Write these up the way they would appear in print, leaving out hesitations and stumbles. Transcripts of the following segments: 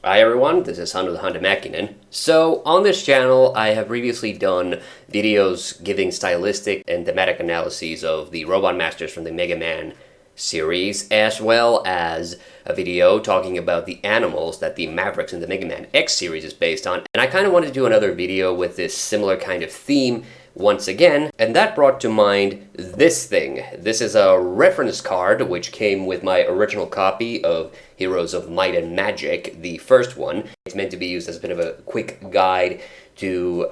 Hi everyone, this is TheHande. So on this channel I have previously done videos giving stylistic and thematic analyses of the Robot Masters from the Mega Man series, as well as a video talking about the animals that the Mavericks in the Mega Man X series is based on. And I kind of wanted to do another video with this similar kind of theme once again, and that brought to mind this thing. This is a reference card which came with my original copy of Heroes of Might and Magic, the first one. It's meant to be used as a bit of a quick guide to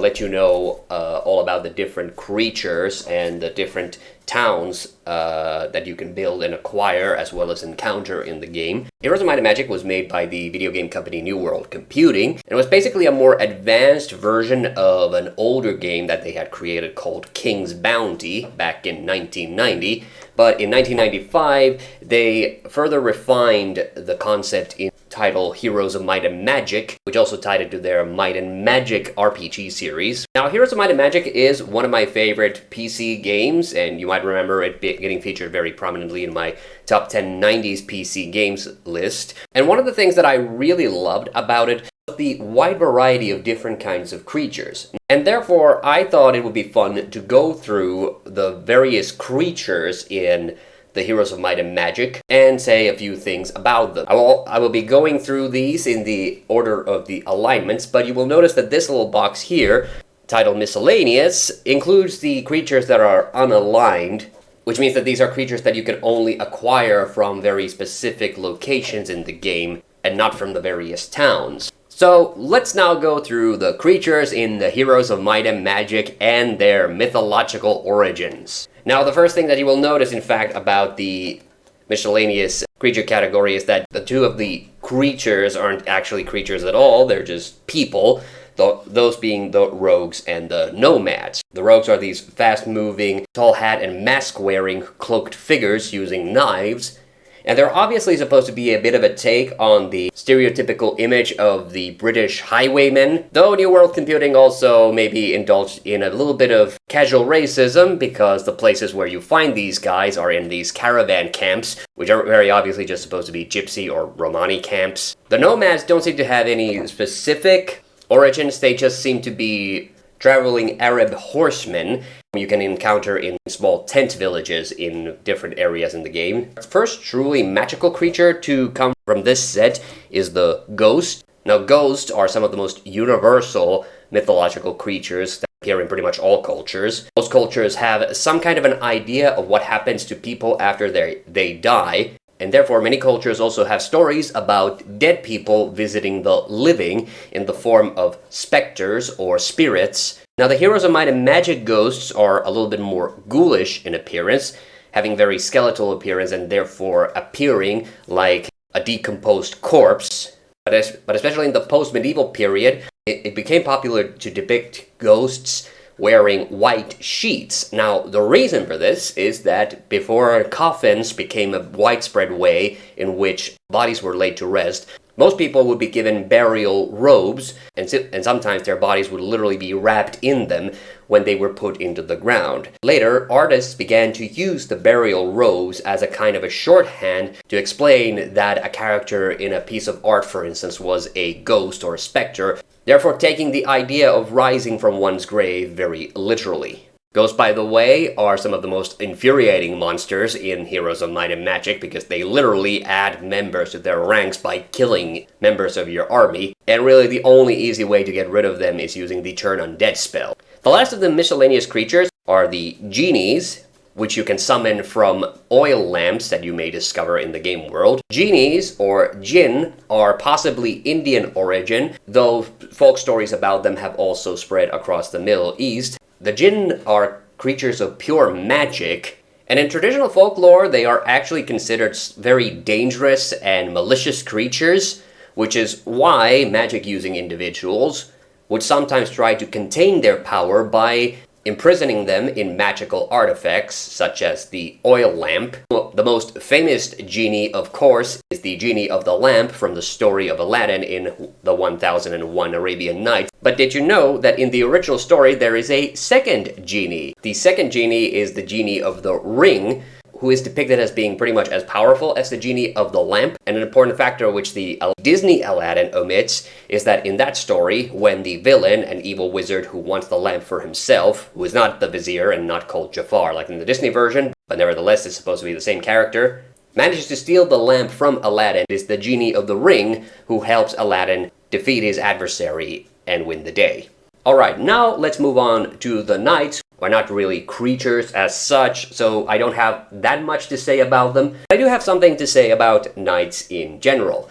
let you know all about the different creatures and the different towns that you can build and acquire as well as encounter in the game. Heroes of Might and Magic was made by the video game company New World Computing, and it was basically a more advanced version of an older game that they had created called King's Bounty back in 1990. But in 1995, they further refined the concept in title Heroes of Might and Magic, which also tied it to their Might and Magic RPG series. Now, Heroes of Might and Magic is one of my favorite PC games, and you might remember it getting featured very prominently in my top 10 90s PC games list. And one of the things that I really loved about it was the wide variety of different kinds of creatures. And therefore, I thought it would be fun to go through the various creatures in the Heroes of Might and Magic and say a few things about them. I will be going through these in the order of the alignments, but you will notice that this little box here, titled Miscellaneous, includes the creatures that are unaligned, which means that these are creatures that you can only acquire from very specific locations in the game and not from the various towns. So let's now go through the creatures in the Heroes of Might and Magic and their mythological origins. Now, the first thing that you will notice, in fact, about the miscellaneous creature category is that the two of the creatures aren't actually creatures at all, they're just people, those being the rogues and the nomads. The rogues are these fast-moving, tall hat and mask-wearing cloaked figures using knives, and they're obviously supposed to be a bit of a take on the stereotypical image of the British highwaymen, though New World Computing also maybe indulged in a little bit of casual racism because the places where you find these guys are in these caravan camps, which are very obviously just supposed to be gypsy or Romani camps. The nomads don't seem to have any specific origins, they just seem to be traveling Arab horsemen you can encounter in small tent villages in different areas in the game. The first truly magical creature to come from this set is the ghost. Now, ghosts are some of the most universal mythological creatures that appear in pretty much all cultures. Most cultures have some kind of an idea of what happens to people after they die, and therefore many cultures also have stories about dead people visiting the living in the form of specters or spirits. Now, the Heroes of Might and Magic ghosts are a little bit more ghoulish in appearance, having very skeletal appearance and therefore appearing like a decomposed corpse. But especially in the post-medieval period, it became popular to depict ghosts wearing white sheets. Now, the reason for this is that before coffins became a widespread way in which bodies were laid to rest, most people would be given burial robes, and sometimes their bodies would literally be wrapped in them when they were put into the ground. Later, artists began to use the burial robes as a kind of a shorthand to explain that a character in a piece of art, for instance, was a ghost or a specter, therefore taking the idea of rising from one's grave very literally. Ghosts, by the way, are some of the most infuriating monsters in Heroes of Might and Magic because they literally add members to their ranks by killing members of your army, and really the only easy way to get rid of them is using the Turn Undead spell. The last of the miscellaneous creatures are the genies, which you can summon from oil lamps that you may discover in the game world. Genies, or jinn, are possibly Indian origin, though folk stories about them have also spread across the Middle East. The jinn are creatures of pure magic, and in traditional folklore they are actually considered very dangerous and malicious creatures, which is why magic-using individuals would sometimes try to contain their power by imprisoning them in magical artifacts, such as the oil lamp. The most famous genie, of course, is the genie of the lamp from the story of Aladdin in the 1001 Arabian Nights. But did you know that in the original story there is a second genie? The second genie is the genie of the ring, who is depicted as being pretty much as powerful as the genie of the lamp. And an important factor which the Disney Aladdin omits is that in that story, when the villain, an evil wizard who wants the lamp for himself, who is not the vizier and not called Jafar like in the Disney version, but nevertheless is supposed to be the same character, manages to steal the lamp from Aladdin, is the genie of the ring who helps Aladdin defeat his adversary and win the day. Alright, now let's move on to the knights. Are not really creatures as such, so I don't have that much to say about them. I do have something to say about knights in general.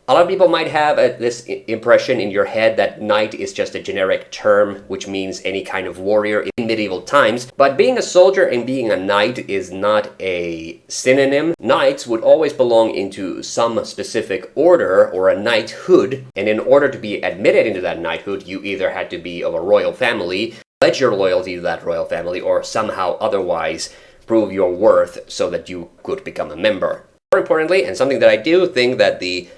A lot of people might have this impression in your head that knight is just a generic term which means any kind of warrior in medieval times, but being a soldier and being a knight is not a synonym. Knights would always belong into some specific order or a knighthood, and in order to be admitted into that knighthood, you either had to be of a royal family, pledge your loyalty to that royal family, or somehow otherwise prove your worth so that you could become a member. More importantly, and something that I do think that the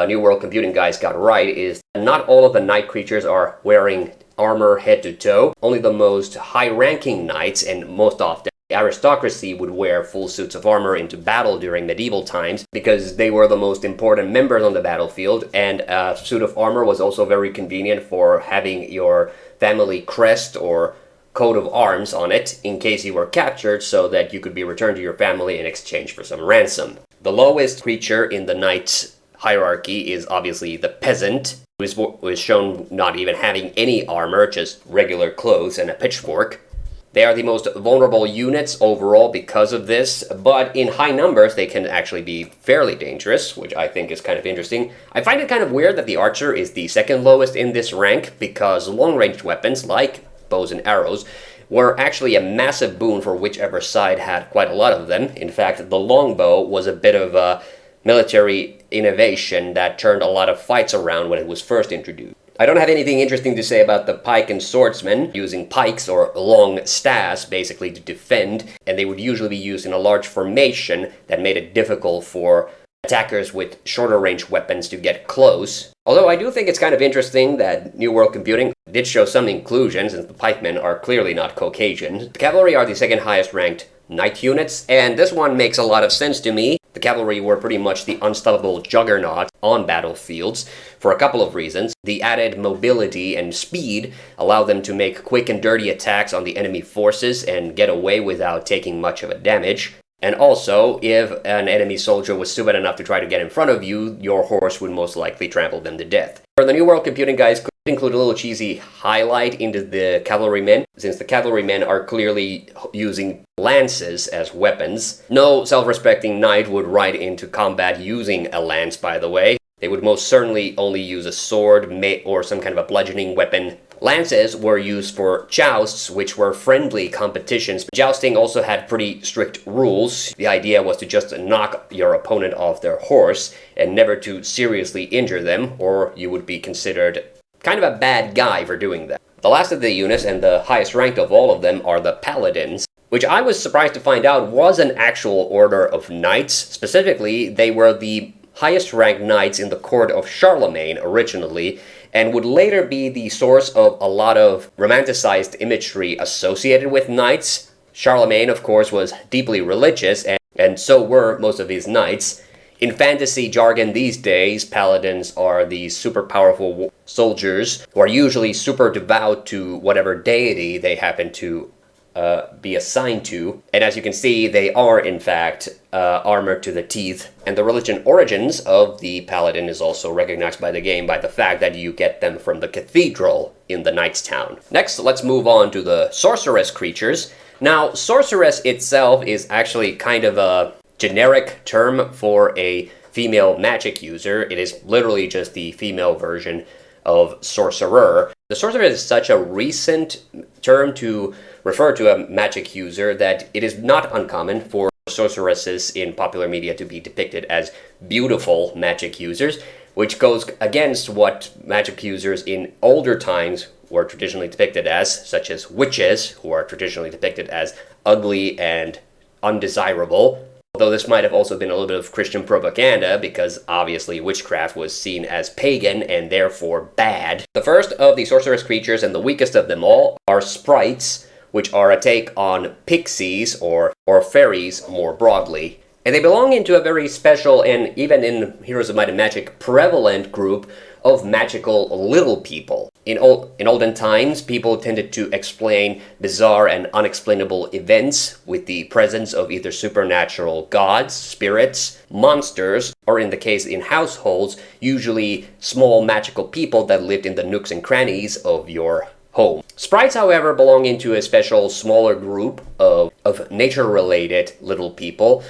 New World Computing guys got right, is not all of the knight creatures are wearing armor head to toe. Only the most high-ranking knights, and most often the aristocracy, would wear full suits of armor into battle during medieval times because they were the most important members on the battlefield, and a suit of armor was also very convenient for having your family crest or coat of arms on it in case you were captured, so that you could be returned to your family in exchange for some ransom. The lowest creature in the knights hierarchy is obviously the peasant, who is shown not even having any armor, just regular clothes and a pitchfork. They are the most vulnerable units overall because of this, but in high numbers they can actually be fairly dangerous, which I think is kind of interesting. I find it kind of weird that the archer is the second lowest in this rank, because long-range weapons like bows and arrows were actually a massive boon for whichever side had quite a lot of them. In fact, the longbow was a bit of a military innovation that turned a lot of fights around when it was first introduced. I don't have anything interesting to say about the pike and swordsmen, using pikes or long staffs basically to defend, and they would usually be used in a large formation that made it difficult for attackers with shorter range weapons to get close. Although I do think it's kind of interesting that New World Computing did show some inclusion, since the pikemen are clearly not Caucasian. The cavalry are the second highest ranked knight units, and this one makes a lot of sense to me. The cavalry were pretty much the unstoppable juggernaut on battlefields for a couple of reasons. The added mobility and speed allow them to make quick and dirty attacks on the enemy forces and get away without taking much of a damage. And also, if an enemy soldier was stupid enough to try to get in front of you, your horse would most likely trample them to death. For the New World Computing guys, could include a little cheesy highlight into the cavalrymen, since the cavalrymen are clearly using lances as weapons. No self-respecting knight would ride into combat using a lance, by the way. They would most certainly only use a sword or some kind of a bludgeoning weapon. Lances were used for jousts, which were friendly competitions. Jousting also had pretty strict rules. The idea was to just knock your opponent off their horse and never to seriously injure them, or you would be considered kind of a bad guy for doing that. The last of the units, and the highest ranked of all of them, are the paladins, which I was surprised to find out was an actual order of knights. Specifically, they were the highest ranked knights in the court of Charlemagne originally, and would later be the source of a lot of romanticized imagery associated with knights. Charlemagne, of course, was deeply religious, and so were most of his knights. In fantasy jargon these days, paladins are these super powerful soldiers who are usually super devout to whatever deity they happen to be assigned to. And as you can see, they are in fact armored to the teeth. And the religion origins of the paladin is also recognized by the game by the fact that you get them from the cathedral in the knight's town. Next, let's move on to the Sorceress Creatures. Now, Sorceress itself is actually kind of a generic term for a female magic user. It is literally just the female version of sorcerer. The sorcerer is such a recent term to refer to a magic user that it is not uncommon for sorceresses in popular media to be depicted as beautiful magic users, which goes against what magic users in older times were traditionally depicted as, such as witches, who are traditionally depicted as ugly and undesirable. Although this might have also been a little bit of Christian propaganda, because obviously witchcraft was seen as pagan and therefore bad. The first of the sorceress creatures, and the weakest of them all, are sprites, which are a take on pixies or fairies more broadly. And they belong into a very special and, even in Heroes of Might and Magic, prevalent group of magical little people. In olden times, people tended to explain bizarre and unexplainable events with the presence of either supernatural gods, spirits, monsters, or in the case in households, usually small magical people that lived in the nooks and crannies of your home. Sprites, however, belong into a special smaller group of nature-related little people.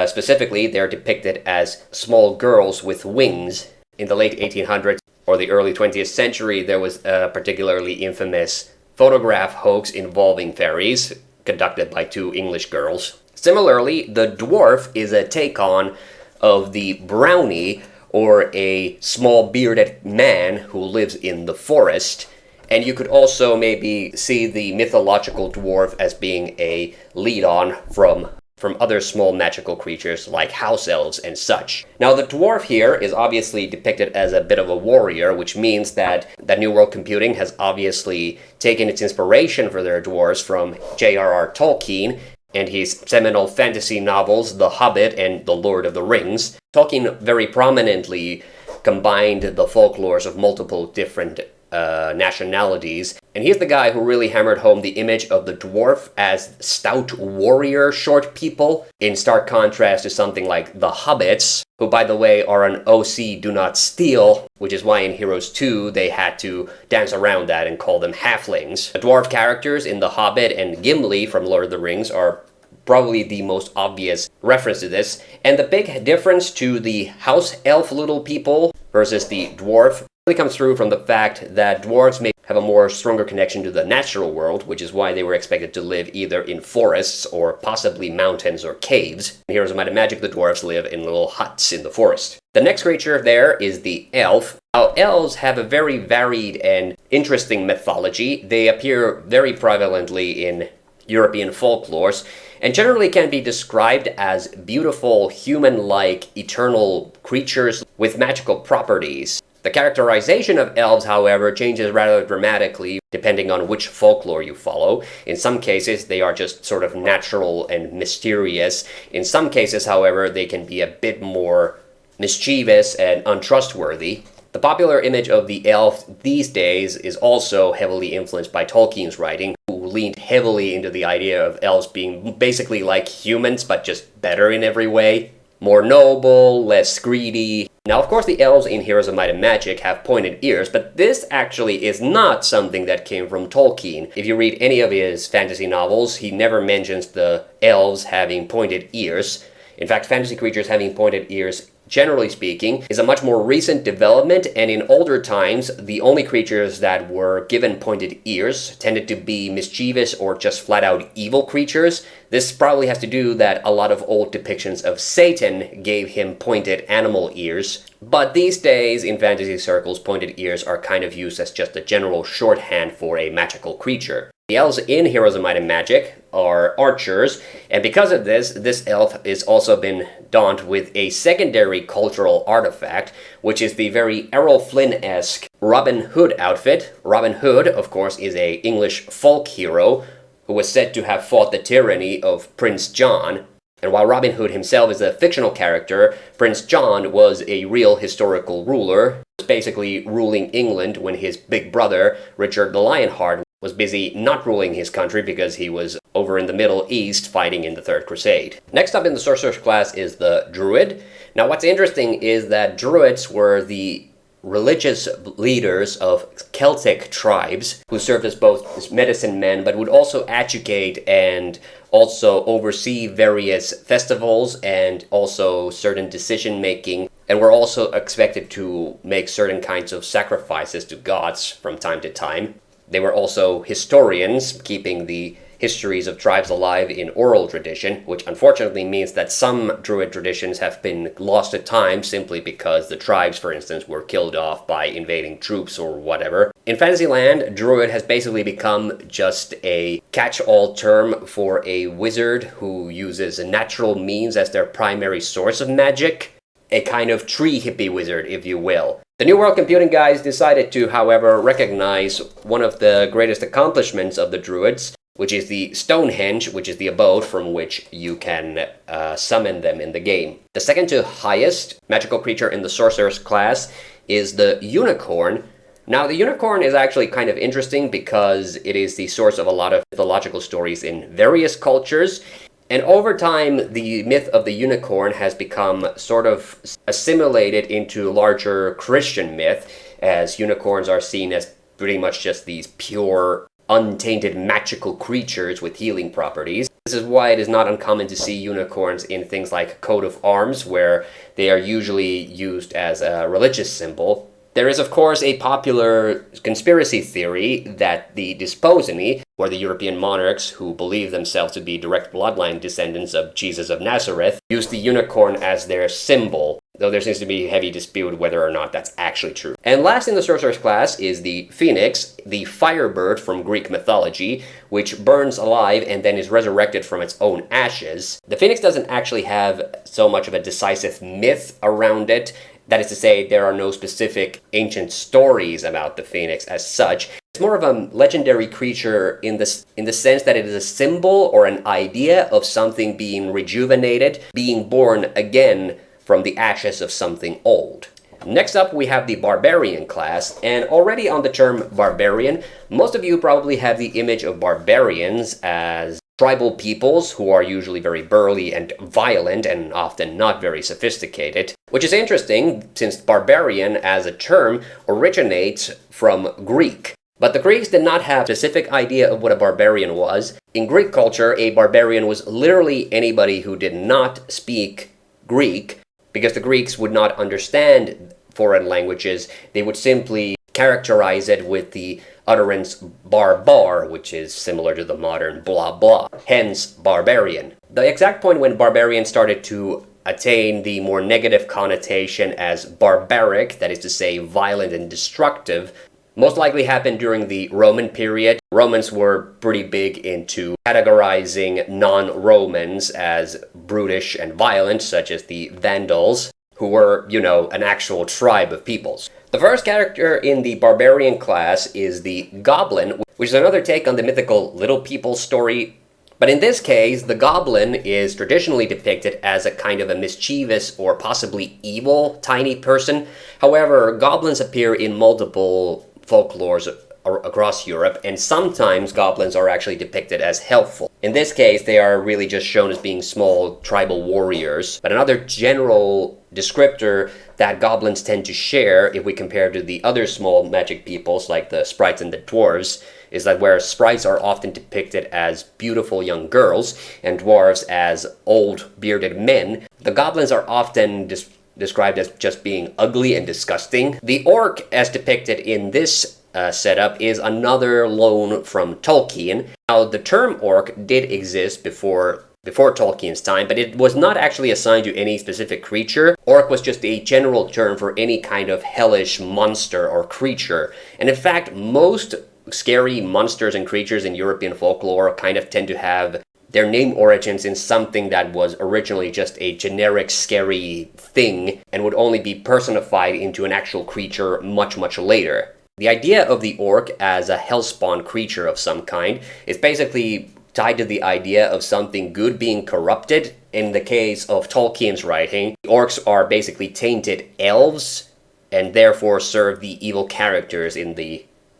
Specifically, they're depicted as small girls with wings. In the late 1800s or the early 20th century, there was a particularly infamous photograph hoax involving fairies, conducted by two English girls. Similarly, the dwarf is a take-on of the brownie, or a small bearded man who lives in the forest. And you could also maybe see the mythological dwarf as being a lead-on from other small magical creatures like house elves and such. Now, the dwarf here is obviously depicted as a bit of a warrior, which means that New World Computing has obviously taken its inspiration for their dwarves from J.R.R. Tolkien and his seminal fantasy novels The Hobbit and The Lord of the Rings. Tolkien very prominently combined the folklores of multiple different nationalities, and he's the guy who really hammered home the image of the dwarf as stout warrior short people, in stark contrast to something like the hobbits, who, by the way, are an OC do not steal, which is why in Heroes 2 they had to dance around that and call them halflings. The dwarf characters in The Hobbit and Gimli from Lord of the Rings are probably the most obvious reference to this, and the big difference to the house elf little people versus the dwarf really comes through from the fact that dwarves may have a more stronger connection to the natural world, which is why they were expected to live either in forests or possibly mountains or caves. In Heroes of Might and Magic, the dwarves live in little huts in the forest. The next creature there is the elf. Now, elves have a very varied and interesting mythology. They appear very prevalently in European folklores, and generally can be described as beautiful, human-like, eternal creatures with magical properties. The characterization of elves, however, changes rather dramatically depending on which folklore you follow. In some cases, they are just sort of natural and mysterious. In some cases, however, they can be a bit more mischievous and untrustworthy. The popular image of the elf these days is also heavily influenced by Tolkien's writing, who leaned heavily into the idea of elves being basically like humans, but just better in every way. More noble, less greedy. Now, of course, the elves in Heroes of Might and Magic have pointed ears, but this actually is not something that came from Tolkien. If you read any of his fantasy novels, he never mentions the elves having pointed ears. In fact, fantasy creatures having pointed ears, generally speaking, is a much more recent development, and in older times, the only creatures that were given pointed ears tended to be mischievous or just flat-out evil creatures. This probably has to do that a lot of old depictions of Satan gave him pointed animal ears, but these days, in fantasy circles, pointed ears are kind of used as just a general shorthand for a magical creature. The elves in Heroes of Might and Magic are archers, and because of this, this elf has also been donned with a secondary cultural artifact, which is the very Errol Flynn-esque Robin Hood outfit. Robin Hood, of course, is an English folk hero who was said to have fought the tyranny of Prince John. And while Robin Hood himself is a fictional character, Prince John was a real historical ruler, basically ruling England when his big brother, Richard the Lionheart, was busy not ruling his country because he was over in the Middle East fighting in the Third Crusade. Next up in the Sorceress class is the Druid. Now, what's interesting is that Druids were the religious leaders of Celtic tribes who served as both as medicine men, but would also educate and also oversee various festivals and also certain decision making, and were also expected to make certain kinds of sacrifices to gods from time to time. They were also historians, keeping the histories of tribes alive in oral tradition, which unfortunately means that some Druid traditions have been lost to time simply because the tribes, for instance, were killed off by invading troops or whatever. In Fantasyland, Druid has basically become just a catch-all term for a wizard who uses natural means as their primary source of magic. A kind of tree hippie wizard, if you will. The New World Computing guys decided to, however, recognize one of the greatest accomplishments of the Druids, which is the Stonehenge, which is the abode from which you can summon them in the game. The second to highest magical creature in the Sorceress class is the Unicorn. Now, the Unicorn is actually kind of interesting because it is the source of a lot of mythological stories in various cultures. And over time, the myth of the unicorn has become sort of assimilated into larger Christian myth, as unicorns are seen as pretty much just these pure, untainted magical creatures with healing properties. This is why it is not uncommon to see unicorns in things like coat of arms, where they are usually used as a religious symbol. There is, of course, a popular conspiracy theory that the Desposini, or the European monarchs who believe themselves to be direct bloodline descendants of Jesus of Nazareth, used the unicorn as their symbol, though there seems to be heavy dispute whether or not that's actually true. And last in the Sorcerer's class is the Phoenix, the firebird from Greek mythology, which burns alive and then is resurrected from its own ashes. The Phoenix doesn't actually have so much of a decisive myth around it. That is to say, there are no specific ancient stories about the Phoenix as such. It's more of a legendary creature in the sense that it is a symbol or an idea of something being rejuvenated, being born again from the ashes of something old. Next up, we have the Barbarian class, and already on the term Barbarian, most of you probably have the image of Barbarians as tribal peoples who are usually very burly and violent and often not very sophisticated, which is interesting since barbarian as a term originates from Greek. But the Greeks did not have a specific idea of what a barbarian was. In Greek culture, a barbarian was literally anybody who did not speak Greek, because the Greeks would not understand foreign languages. They would simply characterize it with the utterance barbar, which is similar to the modern blah blah, hence barbarian. The exact point when barbarian started to attain the more negative connotation as barbaric, that is to say violent and destructive, most likely happened during the Roman period. Romans were pretty big into categorizing non-Romans as brutish and violent, such as the Vandals, who were, an actual tribe of peoples. The first character in the Barbarian class is the Goblin, which is another take on the mythical Little People story. But in this case, the Goblin is traditionally depicted as a kind of a mischievous or possibly evil tiny person. However, goblins appear in multiple folklores across Europe, and sometimes goblins are actually depicted as helpful. In this case, they are really just shown as being small tribal warriors. But another general descriptor that goblins tend to share, if we compare to the other small magic peoples like the sprites and the dwarves, is that where sprites are often depicted as beautiful young girls and dwarves as old bearded men, the goblins are often described as just being ugly and disgusting. The orc, as depicted in this setup, is another loan from Tolkien. Now, the term orc did exist before Tolkien's time, but it was not actually assigned to any specific creature. Orc was just a general term for any kind of hellish monster or creature. And in fact, most scary monsters and creatures in European folklore kind of tend to have their name origins in something that was originally just a generic scary thing and would only be personified into an actual creature much, much later. The idea of the orc as a hellspawn creature of some kind is basically tied to the idea of something good being corrupted. In the case of Tolkien's writing, the orcs are basically tainted elves and therefore serve the evil characters in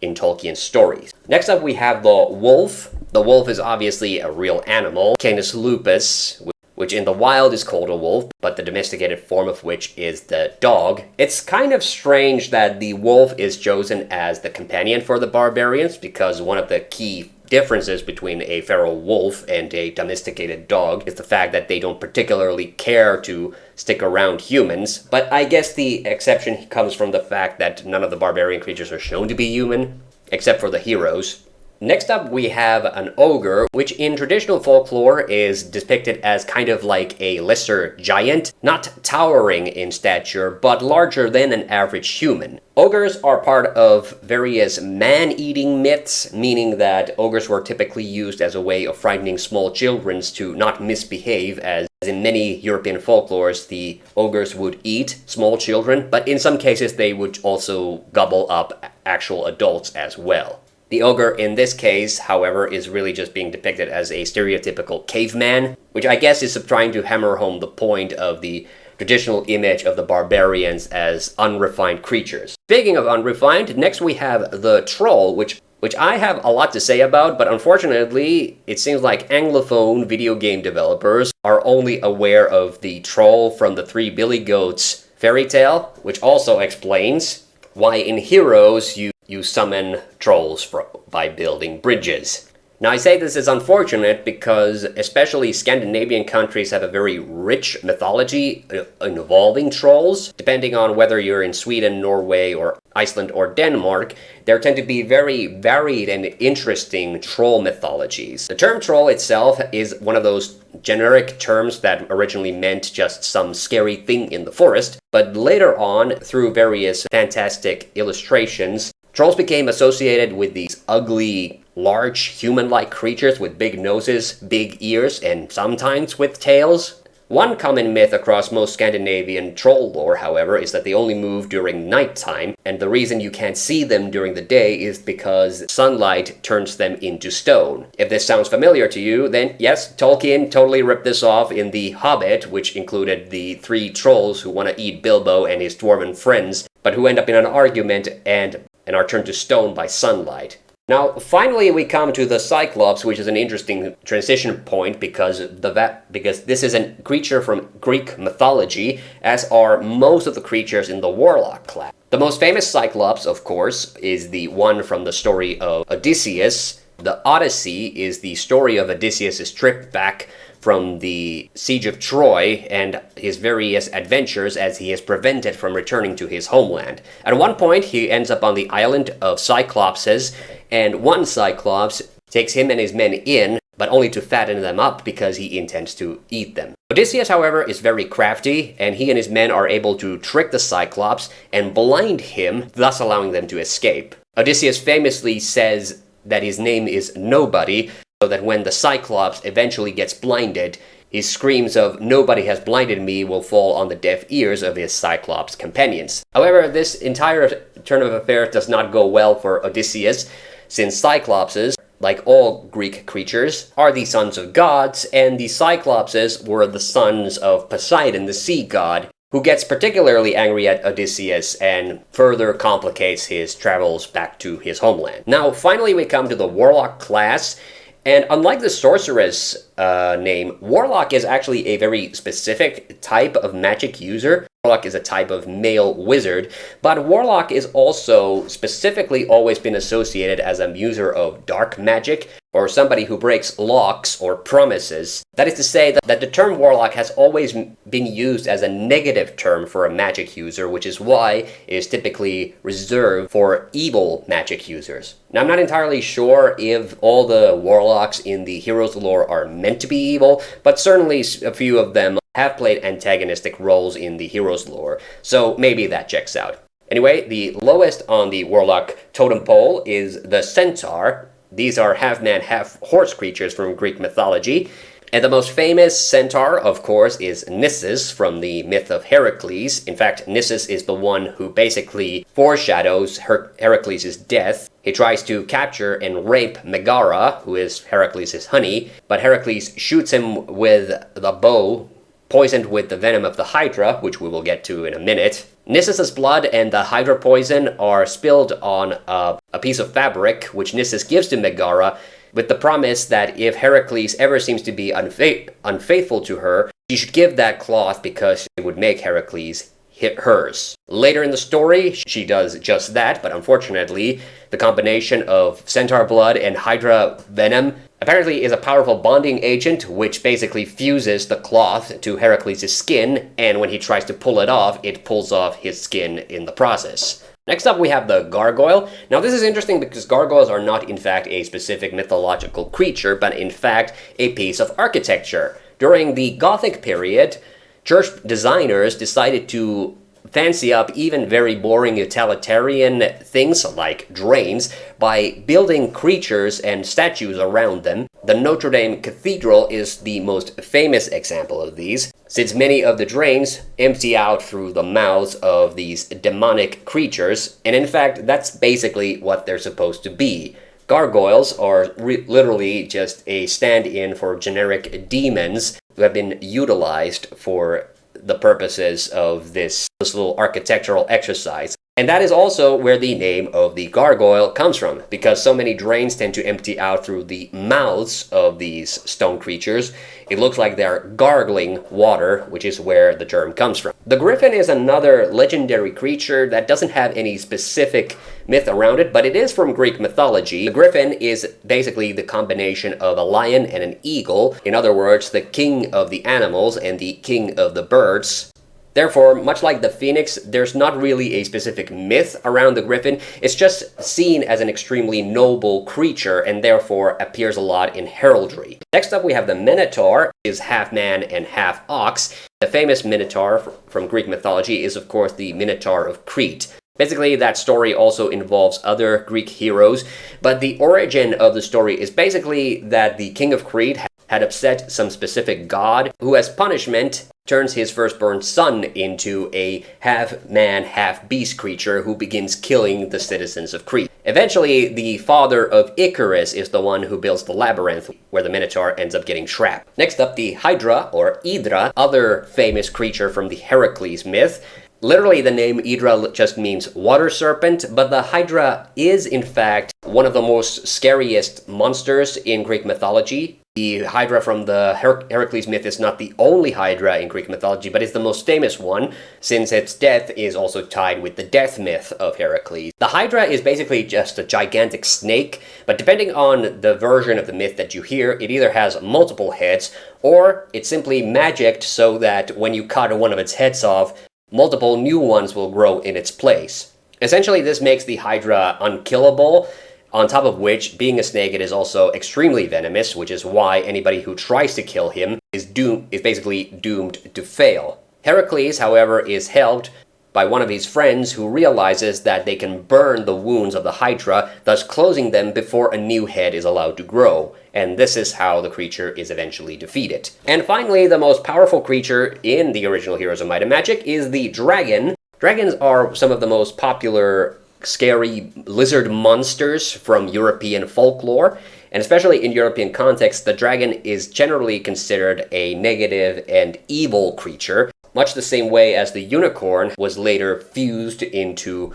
Tolkien's stories. Next up, we have the wolf. The wolf is obviously a real animal, Canis lupus, which in the wild is called a wolf, but the domesticated form of which is the dog. It's kind of strange that the wolf is chosen as the companion for the barbarians, because one of the key differences between a feral wolf and a domesticated dog is the fact that they don't particularly care to stick around humans. But I guess the exception comes from the fact that none of the barbarian creatures are shown to be human, except for the heroes. Next up, we have an ogre, which in traditional folklore is depicted as kind of like a lesser giant, not towering in stature, but larger than an average human. Ogres are part of various man-eating myths, meaning that ogres were typically used as a way of frightening small children to not misbehave, as in many European folklores, the ogres would eat small children, but in some cases they would also gobble up actual adults as well. The ogre in this case, however, is really just being depicted as a stereotypical caveman, which I guess is trying to hammer home the point of the traditional image of the barbarians as unrefined creatures. Speaking of unrefined, next we have the troll, which I have a lot to say about, but unfortunately, it seems like Anglophone video game developers are only aware of the troll from the Three Billy Goats fairy tale, which also explains why in Heroes you summon trolls by building bridges. Now I say this is unfortunate because especially Scandinavian countries have a very rich mythology involving trolls. Depending on whether you're in Sweden, Norway, or Iceland or Denmark, there tend to be very varied and interesting troll mythologies. The term troll itself is one of those generic terms that originally meant just some scary thing in the forest, but later on, through various fantastic illustrations, trolls became associated with these ugly, large, human-like creatures with big noses, big ears, and sometimes with tails. One common myth across most Scandinavian troll lore, however, is that they only move during nighttime, and the reason you can't see them during the day is because sunlight turns them into stone. If this sounds familiar to you, then yes, Tolkien totally ripped this off in The Hobbit, which included the three trolls who want to eat Bilbo and his dwarven friends, but who end up in an argument and are turned to stone by sunlight. Now, finally, we come to the Cyclops, which is an interesting transition point because this is a creature from Greek mythology, as are most of the creatures in the Warlock class. The most famous Cyclops, of course, is the one from the story of Odysseus. The Odyssey is the story of Odysseus' trip back from the siege of Troy and his various adventures as he is prevented from returning to his homeland. At one point, he ends up on the island of Cyclopses, and one Cyclops takes him and his men in, but only to fatten them up because he intends to eat them. Odysseus, however, is very crafty, and he and his men are able to trick the Cyclops and blind him, thus allowing them to escape. Odysseus famously says that his name is Nobody, so that when the Cyclops eventually gets blinded, his screams of "nobody has blinded me" will fall on the deaf ears of his Cyclops companions. However, this entire turn of affairs does not go well for Odysseus, since Cyclopses, like all Greek creatures, are the sons of gods, and the Cyclopses were the sons of Poseidon, the sea god, who gets particularly angry at Odysseus and further complicates his travels back to his homeland. Now, finally, we come to the Warlock class. And unlike the Sorceress name, Warlock is actually a very specific type of magic user. Warlock is a type of male wizard, but Warlock is also specifically always been associated as a user of dark magic, or somebody who breaks locks or promises. That is to say that the term Warlock has always been used as a negative term for a magic user, which is why it is typically reserved for evil magic users. Now, I'm not entirely sure if all the Warlocks in the Heroes lore are meant to be evil, but certainly a few of them have played antagonistic roles in the Heroes lore, so maybe that checks out. Anyway, the lowest on the Warlock totem pole is the Centaur. These are half-man, half-horse creatures from Greek mythology. And the most famous centaur, of course, is Nissus from the myth of Heracles. In fact, Nissus is the one who basically foreshadows Heracles' death. He tries to capture and rape Megara, who is Heracles' honey, but Heracles shoots him with the bow, poisoned with the venom of the Hydra, which we will get to in a minute. Nissus' blood and the Hydra poison are spilled on a piece of fabric, which Nissus gives to Megara, with the promise that if Heracles ever seems to be unfaithful to her, she should give that cloth because it would make Heracles hers. Later in the story, she does just that, but unfortunately, the combination of centaur blood and Hydra venom apparently is a powerful bonding agent, which basically fuses the cloth to Heracles' skin, and when he tries to pull it off, it pulls off his skin in the process. Next up, we have the gargoyle. Now, this is interesting because gargoyles are not, in fact, a specific mythological creature, but in fact, a piece of architecture. During the Gothic period, church designers decided to fancy up even very boring utilitarian things like drains by building creatures and statues around them. The Notre Dame Cathedral is the most famous example of these, since many of the drains empty out through the mouths of these demonic creatures, and in fact, that's basically what they're supposed to be. Gargoyles are literally just a stand-in for generic demons who have been utilized for the purposes of this little architectural exercise. And that is also where the name of the gargoyle comes from, because so many drains tend to empty out through the mouths of these stone creatures. It looks like they're gargling water, which is where the term comes from. The griffin is another legendary creature that doesn't have any specific myth around it, but it is from Greek mythology. The griffin is basically the combination of a lion and an eagle. In other words, the king of the animals and the king of the birds. Therefore, much like the phoenix, there's not really a specific myth around the griffin. It's just seen as an extremely noble creature and therefore appears a lot in heraldry. Next up, we have the minotaur, is half man and half ox. The famous minotaur from Greek mythology is, of course, the Minotaur of Crete. Basically, that story also involves other Greek heroes, but the origin of the story is basically that the king of Crete had upset some specific god who, as punishment, turns his firstborn son into a half-man, half-beast creature who begins killing the citizens of Crete. Eventually, the father of Icarus is the one who builds the labyrinth where the Minotaur ends up getting trapped. Next up, the Hydra, or Hydra, other famous creature from the Heracles myth. Literally, the name Hydra just means water serpent, but the Hydra is, in fact, one of the most scariest monsters in Greek mythology. The Hydra from the Heracles myth is not the only Hydra in Greek mythology, but it's the most famous one, since its death is also tied with the death myth of Heracles. The Hydra is basically just a gigantic snake, but depending on the version of the myth that you hear, it either has multiple heads, or it's simply magicked so that when you cut one of its heads off, multiple new ones will grow in its place. Essentially, this makes the Hydra unkillable. On top of which, being a snake, it is also extremely venomous, which is why anybody who tries to kill him is basically doomed to fail. Heracles, however, is helped by one of his friends who realizes that they can burn the wounds of the Hydra, thus closing them before a new head is allowed to grow. And this is how the creature is eventually defeated. And finally, the most powerful creature in the original Heroes of Might and Magic is the dragon. Dragons are some of the most popular scary lizard monsters from European folklore, and especially in European context, the dragon is generally considered a negative and evil creature, much the same way as the unicorn was later fused into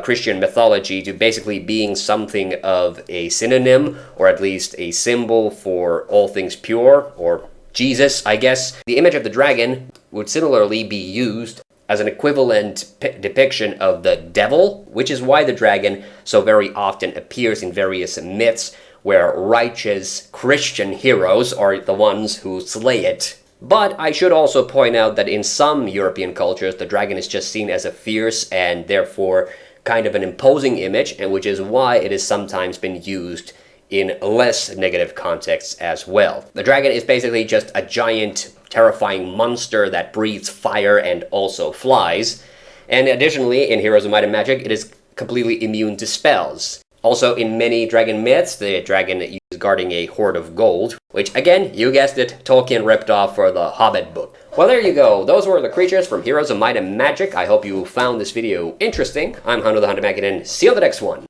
Christian mythology to basically being something of a synonym, or at least a symbol for all things pure, or Jesus, I guess. The image of the dragon would similarly be used as an equivalent depiction of the devil, which is why the dragon so very often appears in various myths where righteous Christian heroes are the ones who slay it. But I should also point out that in some European cultures, the dragon is just seen as a fierce and therefore kind of an imposing image, and which is why it has sometimes been used in less negative contexts as well. The dragon is basically just a giant, terrifying monster that breathes fire and also flies. And additionally, in Heroes of Might and Magic, it is completely immune to spells. Also, in many dragon myths, the dragon is guarding a hoard of gold, which, again, you guessed it, Tolkien ripped off for the Hobbit book. Well, there you go. Those were the creatures from Heroes of Might and Magic. I hope you found this video interesting. I'm TheHande, and see you on the next one.